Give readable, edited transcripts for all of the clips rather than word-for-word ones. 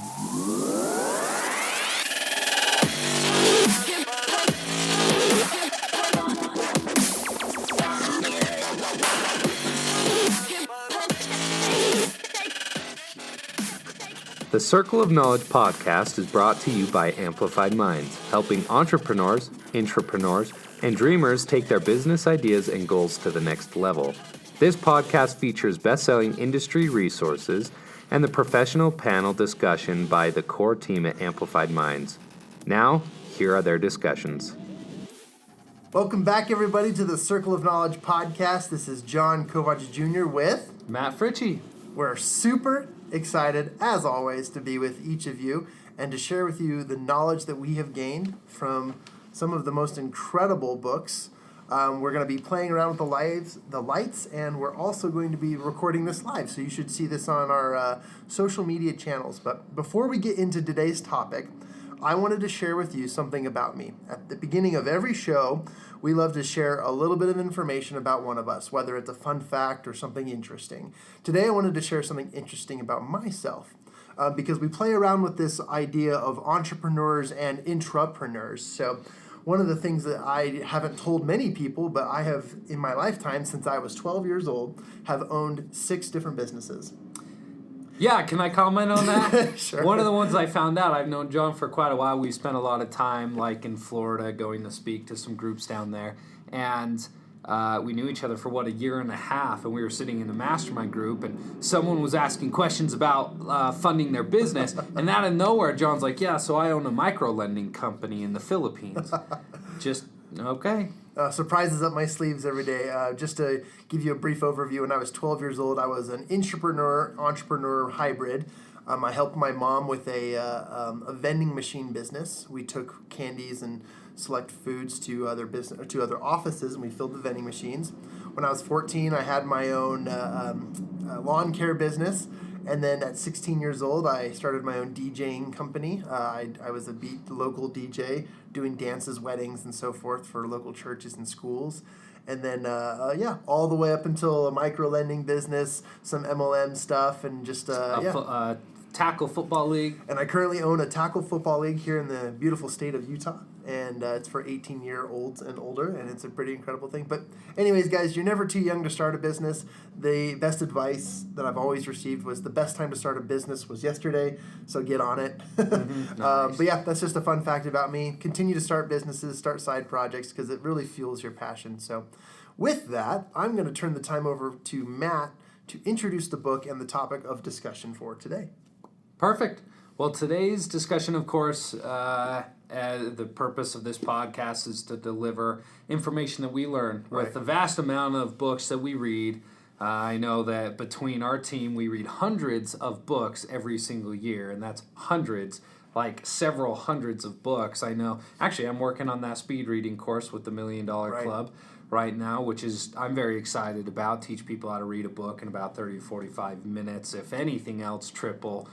The Circle of Knowledge podcast is brought to you by Amplified Minds, helping entrepreneurs, intrapreneurs, and dreamers take their business ideas and goals to the next level. This podcast features best-selling industry resources and the professional panel discussion by the core team at Amplified Minds. Now, here are their discussions. Welcome back, everybody, to the Circle of Knowledge podcast. This is John Kovach Jr. with Matt Fritzsche. We're super excited, as always, to be with each of you and to share with you the knowledge that we have gained from some of the most incredible books. We're going to be playing around with the lights, and we're also going to be recording this live, so you should see this on our social media channels. But before we get into today's topic, I wanted to share with you something about me. At the beginning of every show, we love to share a little bit of information about one of us, whether it's a fun fact or something interesting. Today, I wanted to share something interesting about myself because we play around with this idea of entrepreneurs and intrapreneurs. So one of the things that I haven't told many people, but I have in my lifetime since I was 12 years old, have owned 6 different businesses. Yeah, can I comment on that? Sure. One of the ones I found out, I've known John for quite a while. We spent a lot of time like in Florida going to speak to some groups down there. And we knew each other for, a year and a half. And we were sitting in the mastermind group and someone was asking questions about funding their business. And out of nowhere, John's like, yeah, so I own a micro-lending company in the Philippines. Just, okay. Surprises up my sleeves every day. Just to give you a brief overview, when I was 12 years old, I was an intrapreneur-entrepreneur hybrid. I helped my mom with a vending machine business. We took candies and select foods to other offices, and we filled the vending machines. When I was 14, I had my own lawn care business. And then at 16 years old, I started my own DJing company. I was a local DJ doing dances, weddings, and so forth for local churches and schools. And then, all the way up until a micro-lending business, some MLM stuff, and just, Tackle football league. And I currently own a tackle football league here in the beautiful state of Utah. And it's for 18-year-olds and older, and it's a pretty incredible thing. But anyways, guys, you're never too young to start a business. The best advice that I've always received was the best time to start a business was yesterday, so get on it. Nice. But yeah, that's just a fun fact about me. Continue to start businesses, start side projects, because it really fuels your passion. So with that, I'm going to turn the time over to Matt to introduce the book and the topic of discussion for today. Perfect. Well, today's discussion, of course, the purpose of this podcast is to deliver information that we learn with the vast amount of books that we read. I know that between our team, we read hundreds of books every single year, and that's hundreds, like several hundreds of books. I know. Actually, I'm working on that speed reading course with the $1 Million Club right now, which is I'm very excited about. Teach people how to read a book in about 30 to 45 minutes. If anything else, quadruple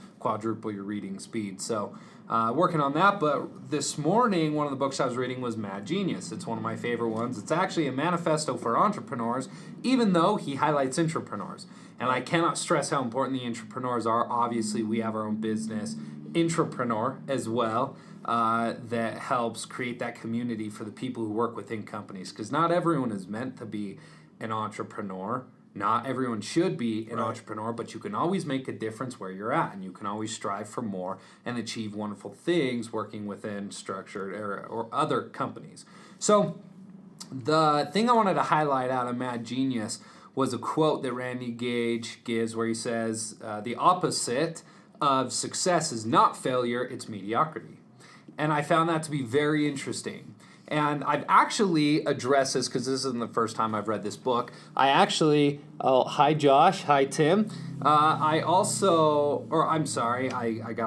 your reading speed. So working on that. But this morning, one of the books I was reading was Mad Genius. It's one of my favorite ones. It's actually a manifesto for entrepreneurs, even though he highlights intrapreneurs. And I cannot stress how important the intrapreneurs are. Obviously, we have our own business, intrapreneur as well. That helps create that community for the people who work within companies. Because not everyone is meant to be an entrepreneur. Not everyone should be an entrepreneur, but you can always make a difference where you're at, and you can always strive for more and achieve wonderful things working within structured or other companies. So the thing I wanted to highlight out of Mad Genius was a quote that Randy Gage gives where he says, the opposite of success is not failure, it's mediocrity. And I found that to be very interesting. And I've actually addressed this because this isn't the first time I've read this book. Hi Josh, hi Tim. I got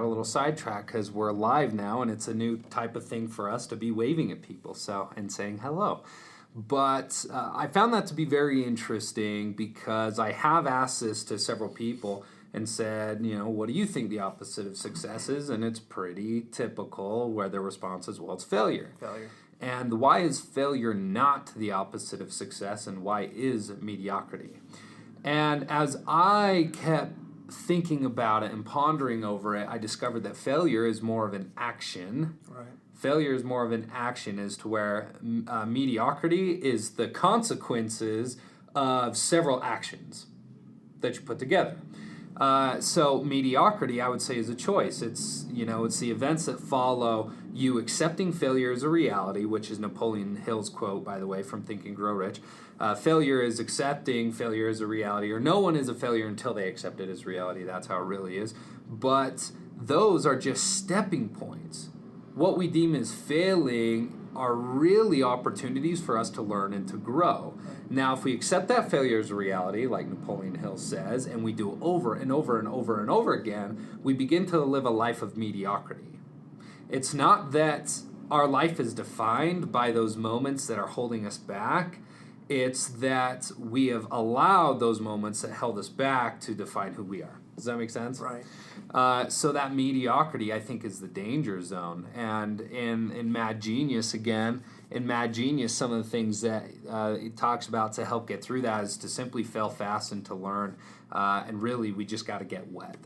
a little sidetracked because we're live now and it's a new type of thing for us to be waving at people and saying hello. But I found that to be very interesting because I have asked this to several people and said, what do you think the opposite of success is? And it's pretty typical where their response is, well, it's failure. And why is failure not the opposite of success, and why is mediocrity? And as I kept thinking about it and pondering over it, I discovered that failure is more of an action. Right. Failure is more of an action, as to where mediocrity is the consequences of several actions that you put together. So mediocrity, I would say, is a choice. It's the events that follow you accepting failure as a reality, which is Napoleon Hill's quote, by the way, from Think and Grow Rich. Failure is accepting failure as a reality, or no one is a failure until they accept it as reality. That's how it really is. But those are just stepping points. What we deem as failing are really opportunities for us to learn and to grow. Now, if we accept that failure as a reality, like Napoleon Hill says, and we do it over and over and over and over again, we begin to live a life of mediocrity. It's not that our life is defined by those moments that are holding us back. It's that we have allowed those moments that held us back to define who we are. Does that make sense? Right. So that mediocrity, I think, is the danger zone. And in Mad Genius, again, some of the things that it talks about to help get through that is to simply fail fast and to learn. And really, we just got to get wet.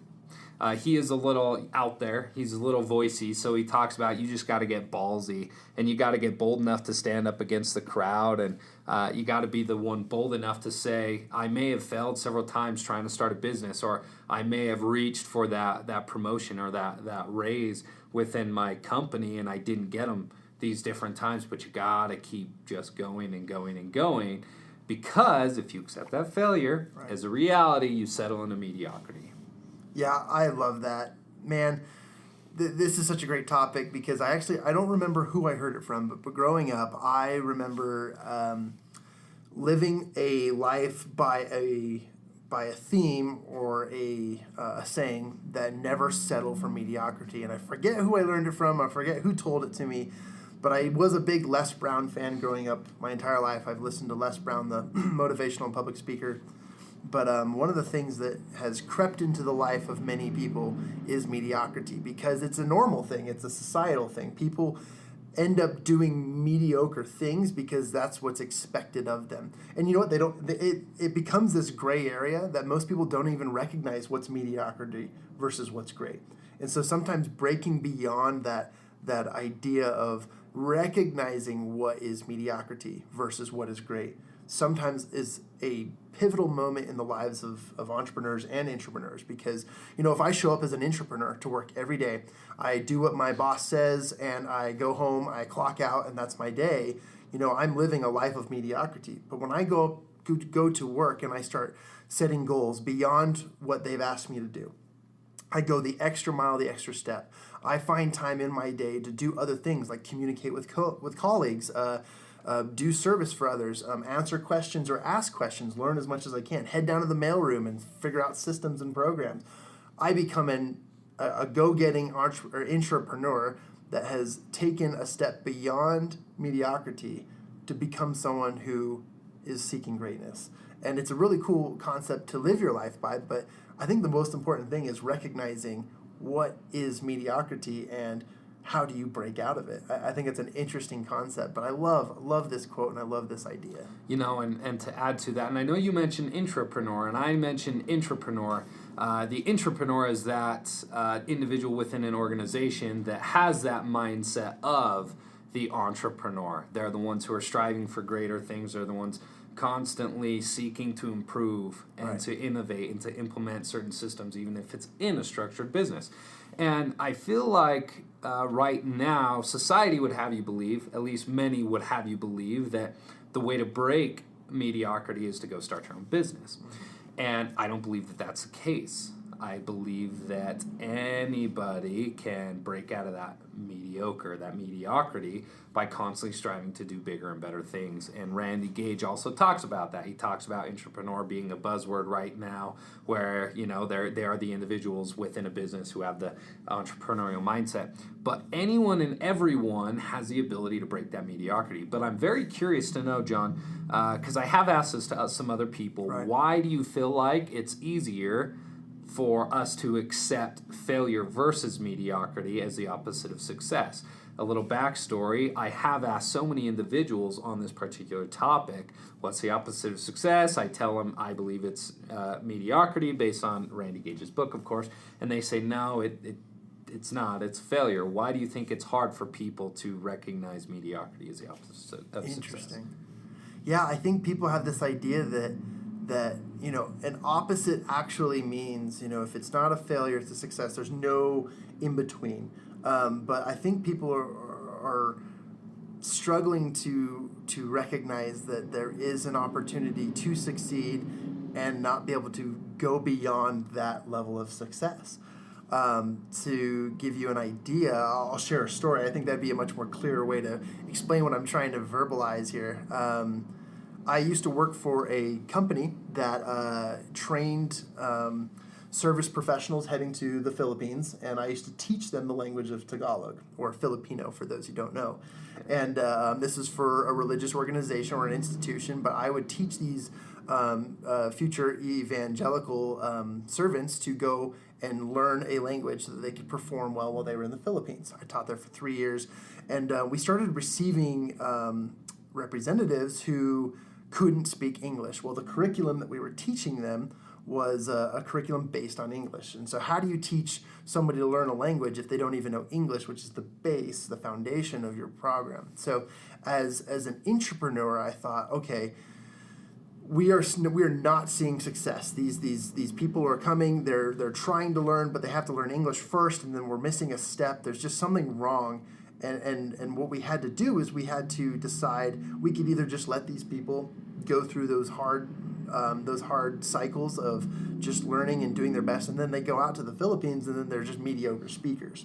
He is a little out there. He's a little voicey, so he talks about you just got to get ballsy, and you got to get bold enough to stand up against the crowd, and you got to be the one bold enough to say, I may have failed several times trying to start a business, or I may have reached for that promotion or that raise within my company, and I didn't get them these different times, but you got to keep just going and going and going, because if you accept that failure as a reality, you settle into mediocrity. Yeah, I love that. Man, this is such a great topic because I don't remember who I heard it from, but growing up, I remember living a life by a theme or a saying that never settle for mediocrity. And I forget who I learned it from. I forget who told it to me. But I was a big Les Brown fan growing up my entire life. I've listened to Les Brown, the motivational public speaker. But one of the things that has crept into the life of many people is mediocrity, because it's a normal thing. It's a societal thing. People end up doing mediocre things because that's what's expected of them. And you know what? It becomes this gray area that most people don't even recognize what's mediocrity versus what's great. And so sometimes breaking beyond that idea of recognizing what is mediocrity versus what is great sometimes is a pivotal moment in the lives of entrepreneurs and intrapreneurs, because if I show up as an intrapreneur to work every day, I do what my boss says and I go home, I clock out, and that's my day, I'm living a life of mediocrity. But when I go to work and I start setting goals beyond what they've asked me to do, I go the extra mile, the extra step. I find time in my day to do other things like communicate with colleagues, do service for others, answer questions or ask questions, learn as much as I can, head down to the mailroom and figure out systems and programs. I become a go-getting intrapreneur that has taken a step beyond mediocrity to become someone who is seeking greatness. And it's a really cool concept to live your life by, but I think the most important thing is recognizing what is mediocrity and how do you break out of it. I think it's an interesting concept, but I love this quote and I love this idea. And to add to that, and I know you mentioned intrapreneur, and I mentioned intrapreneur. The intrapreneur is that individual within an organization that has that mindset of the entrepreneur. They're the ones who are striving for greater things. They're the ones constantly seeking to improve and to innovate and to implement certain systems, even if it's in a structured business. And I feel like right now, society would have you believe, at least many would have you believe, that the way to break mediocrity is to go start your own business. And I don't believe that that's the case. I believe that anybody can break out of that mediocrity by constantly striving to do bigger and better things. And Randy Gage also talks about that. He talks about entrepreneur being a buzzword right now, where they are the individuals within a business who have the entrepreneurial mindset. But anyone and everyone has the ability to break that mediocrity. But I'm very curious to know, John, because I have asked this to some other people, why do you feel like it's easier for us to accept failure versus mediocrity as the opposite of success. A little backstory, I have asked so many individuals on this particular topic, what's the opposite of success? I tell them I believe it's mediocrity based on Randy Gage's book, of course, and they say, no, it's not, it's failure. Why do you think it's hard for people to recognize mediocrity as the opposite of success? Interesting. Yeah, I think people have this idea that an opposite actually means, if it's not a failure, it's a success. There's no in between. But I think people are struggling to recognize that there is an opportunity to succeed and not be able to go beyond that level of success. To give you an idea, I'll share a story. I think that'd be a much more clear way to explain what I'm trying to verbalize here. I used to work for a company that trained service professionals heading to the Philippines, and I used to teach them the language of Tagalog, or Filipino for those who don't know. And this is for a religious organization or an institution, but I would teach these future evangelical servants to go and learn a language so that they could perform well while they were in the Philippines. I taught there for 3 years, and we started receiving representatives who couldn't speak English. Well, the curriculum that we were teaching them was a curriculum based on English. And so how do you teach somebody to learn a language if they don't even know English, which is the base, the foundation of your program? So as an entrepreneur, I thought, okay, we are not seeing success. These people are coming, they're trying to learn, but they have to learn English first, and then we're missing a step. There's just something wrong. And what we had to do is we had to decide we could either just let these people go through those hard cycles of just learning and doing their best, and then they go out to the Philippines and then they're just mediocre speakers.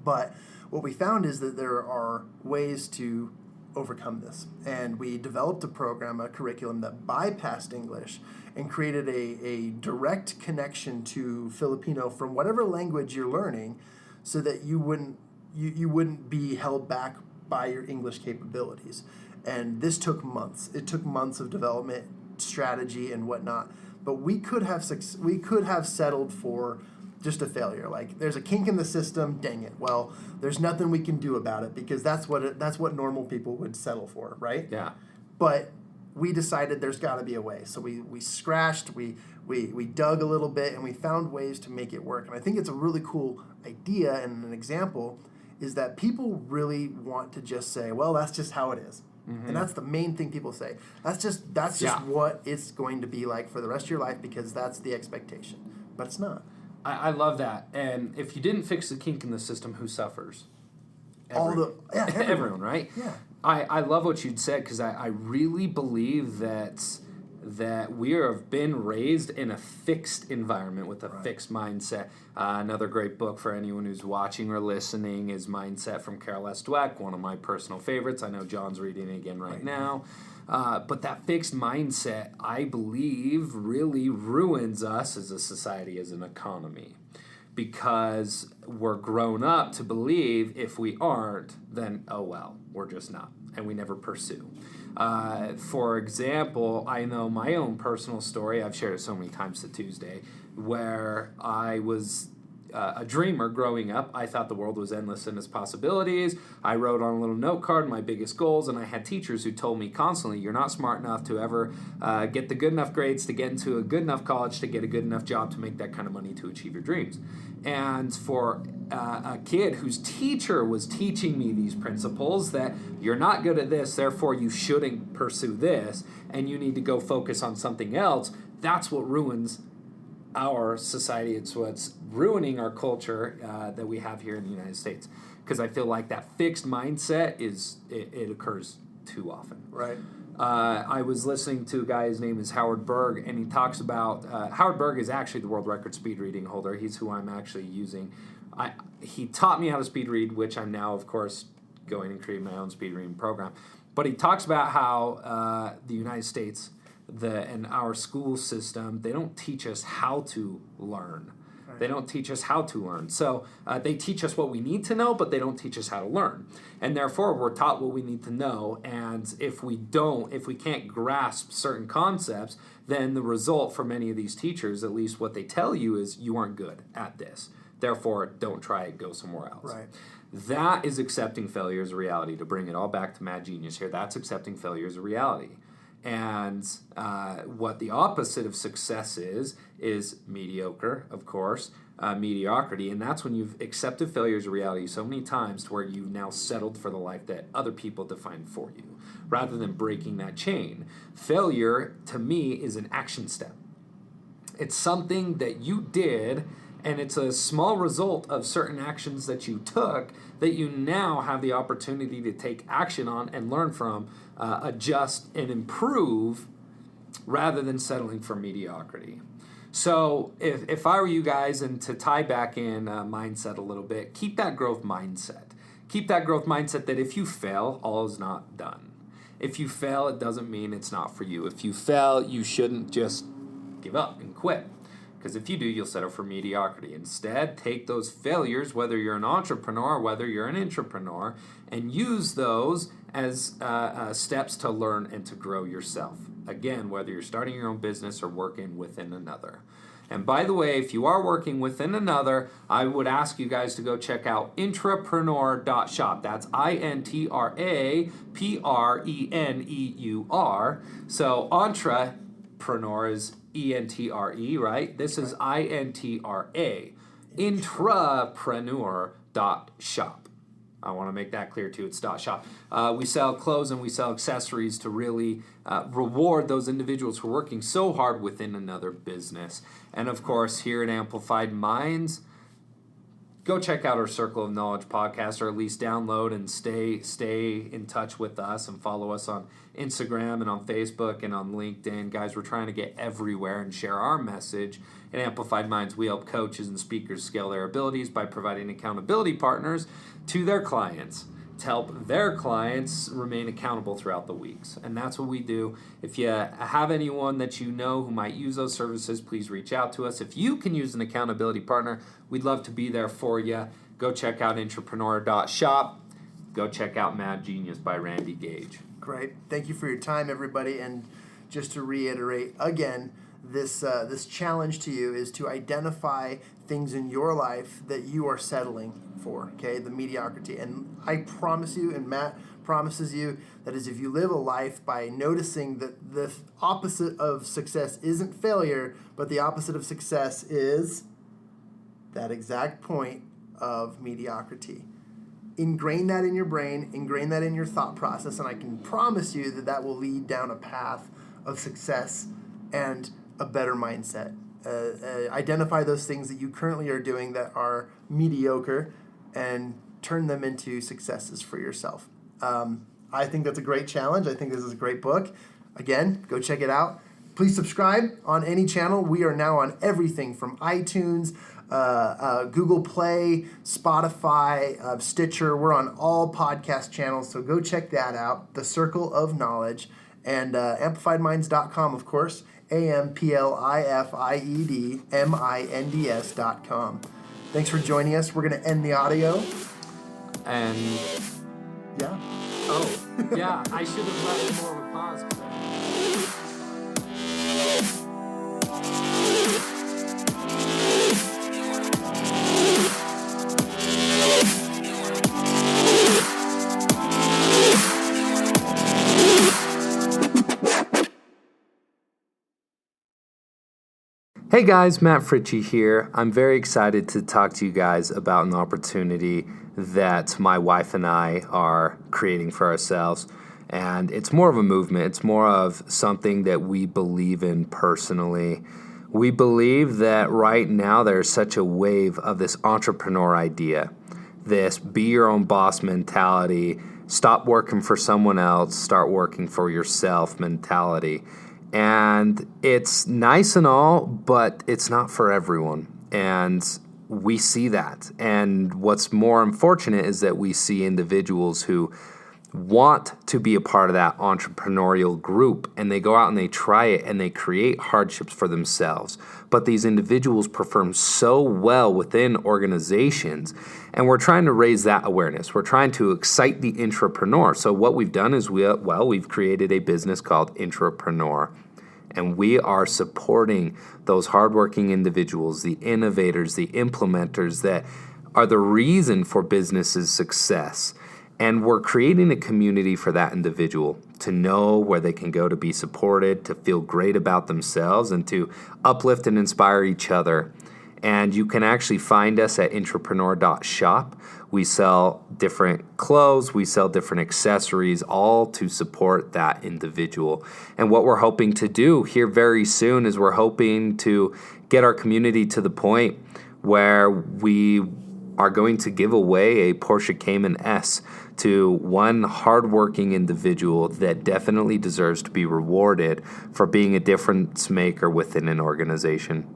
But what we found is that there are ways to overcome this, and we developed a program, a curriculum that bypassed English and created a direct connection to Filipino from whatever language you're learning, so that you wouldn't be held back by your English capabilities. And this took months. It took months of development, strategy, and whatnot. But we could have settled for just a failure. Like, there's a kink in the system, dang it. Well, there's nothing we can do about it, because that's what normal people would settle for, right? Yeah. But we decided there's got to be a way. So we scratched, we dug a little bit, and we found ways to make it work. And I think it's a really cool idea, and an example is that people really want to just say, well, that's just how it is. Mm-hmm. And that's the main thing people say. That's just what it's going to be like for the rest of your life, because that's the expectation. But it's not. I love that. And if you didn't fix the kink in the system, who suffers? Everyone, right? Yeah. I love what you'd said, because I really believe that we have been raised in a fixed environment with a fixed mindset. Another great book for anyone who's watching or listening is Mindset from Carol S. Dweck, one of my personal favorites. I know John's reading it again right now. But that fixed mindset, I believe, really ruins us as a society, as an economy, because we're grown up to believe if we aren't, then, oh well, we're just not, and we never pursue. For example, I know my own personal story. I've shared it so many times to Tuesday, where I was a dreamer growing up. I thought the world was endless in its possibilities. I wrote on a little note card my biggest goals, and I had teachers who told me constantly, you're not smart enough to ever get the good enough grades to get into a good enough college to get a good enough job to make that kind of money to achieve your dreams. And for a kid whose teacher was teaching me these principles, that you're not good at this, therefore you shouldn't pursue this, and you need to go focus on something else, that's what ruins our society. It's what's ruining our culture that we have here in the United States, because I feel like that fixed mindset it occurs too often. Right. I was listening to a guy, his name is Howard Berg, and he talks about Howard Berg is actually the world record speed reading holder. He's who I'm actually using. He taught me how to speed read, which I'm now, of course, going and creating my own speed reading program. But he talks about how the United States and our school system, they don't teach us how to learn. Right. They don't teach us how to learn. So they teach us what we need to know, but they don't teach us how to learn. And therefore, we're taught what we need to know. And if we can't grasp certain concepts, then the result for many of these teachers, at least what they tell you, is you aren't good at this. Therefore, don't try it, go somewhere else. Right. That is accepting failure as a reality. To bring it all back to Mad Genius here, that's accepting failure as a reality. And what the opposite of success is mediocre, of course, mediocrity. And that's when you've accepted failure as a reality so many times to where you've now settled for the life that other people define for you, rather than breaking that chain. Failure, to me, is an action step. It's something that you did, and it's a small result of certain actions that you took that you now have the opportunity to take action on and learn from, adjust and improve, rather than settling for mediocrity. So if I were you guys, and to tie back in mindset a little bit, keep that growth mindset. Keep that growth mindset that if you fail, all is not done. If you fail, it doesn't mean it's not for you. If you fail, you shouldn't just give up and quit. Because if you do, you'll settle for mediocrity. Instead, take those failures, whether you're an entrepreneur or whether you're an intrapreneur, and use those as steps to learn and to grow yourself. Again, whether you're starting your own business or working within another. And by the way, if you are working within another, I would ask you guys to go check out intrapreneur.shop. That's INTRAPRENEUR. So entrepreneur is ENTRE, right? This is INTRA. Intrapreneur.shop. I want to make that clear too. It's .shop. We sell clothes and we sell accessories to really reward those individuals who are working so hard within another business. And of course, here at Amplified Minds, go check out our Circle of Knowledge podcast, or at least download and stay in touch with us, and follow us on Instagram and on Facebook and on LinkedIn. Guys, we're trying to get everywhere and share our message. At Amplified Minds, we help coaches and speakers scale their abilities by providing accountability partners to their clients to help their clients remain accountable throughout the weeks. And that's what we do. If you have anyone that you know who might use those services, please reach out to us. If you can use an accountability partner, we'd love to be there for you. Go check out intrapreneur.shop. Go check out Mad Genius by Randy Gage. Great. Thank you for your time, everybody. And just to reiterate again, this challenge to you is to identify things in your life that you are settling for, okay, the mediocrity. And I promise you, and Matt promises you, that is, if you live a life by noticing that the opposite of success isn't failure, but the opposite of success is that exact point of mediocrity. Ingrain that in your brain, ingrain that in your thought process, and I can promise you that that will lead down a path of success and a better mindset. Identify those things that you currently are doing that are mediocre and turn them into successes for yourself. I think that's a great challenge. I think this is a great book. Again, go check it out. Please subscribe on any channel. We are now on everything from iTunes, Google Play, Spotify, Stitcher. We're on all podcast channels, so go check that out. The Circle of Knowledge. And amplifiedminds.com, of course. AMPLIFIEDMINDS.com. Thanks for joining us. We're going to end the audio. And yeah. Oh, yeah, I should have left more of a pause. Hey guys, Matt Fritzsche here. I'm very excited to talk to you guys about an opportunity that my wife and I are creating for ourselves. And it's more of a movement. It's more of something that we believe in personally. We believe that right now there's such a wave of this entrepreneur idea, this be your own boss mentality, stop working for someone else, start working for yourself mentality. And it's nice and all, but it's not for everyone. And we see that. And what's more unfortunate is that we see individuals who want to be a part of that entrepreneurial group, and they go out and they try it and they create hardships for themselves. But these individuals perform so well within organizations, and we're trying to raise that awareness. We're trying to excite the intrapreneur. So what we've done is we've created a business called Intrapreneur, and we are supporting those hardworking individuals, the innovators, the implementers that are the reason for business's success. And we're creating a community for that individual to know where they can go to be supported, to feel great about themselves, and to uplift and inspire each other. And you can actually find us at intrapreneur.shop. We sell different clothes, we sell different accessories, all to support that individual. And what we're hoping to do here very soon is we're hoping to get our community to the point where we are going to give away a Porsche Cayman S to one hardworking individual that definitely deserves to be rewarded for being a difference maker within an organization.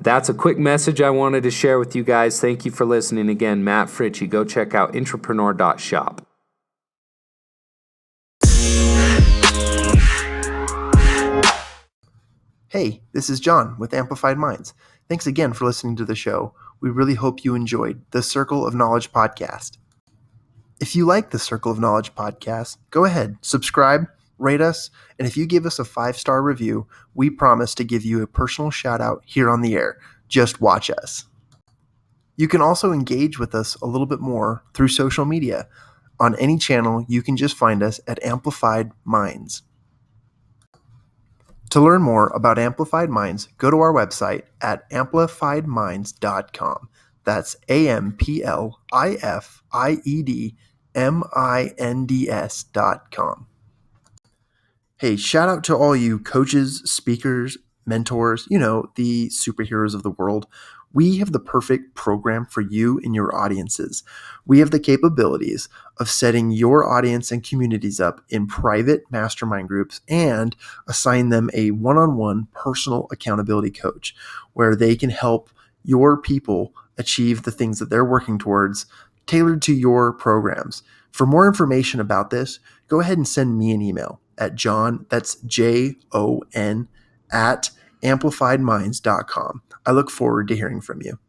That's a quick message I wanted to share with you guys. Thank you for listening again. Matt Fritzsche. Go check out intrapreneur.shop. Hey, this is John with Amplified Minds. Thanks again for listening to the show. We really hope you enjoyed the Circle of Knowledge podcast. If you like the Circle of Knowledge podcast, go ahead, subscribe, rate us, and if you give us a 5-star review, we promise to give you a personal shout out here on the air. Just watch us. You can also engage with us a little bit more through social media. On any channel, you can just find us at Amplified Minds. To learn more about Amplified Minds, go to our website at amplifiedminds.com. That's AMPLIFIEDMINDS.com. Hey, shout out to all you coaches, speakers, mentors, the superheroes of the world. We have the perfect program for you and your audiences. We have the capabilities of setting your audience and communities up in private mastermind groups and assign them a one-on-one personal accountability coach where they can help your people achieve the things that they're working towards tailored to your programs. For more information about this, go ahead and send me an email at John, that's JON, at amplifiedminds.com. I look forward to hearing from you.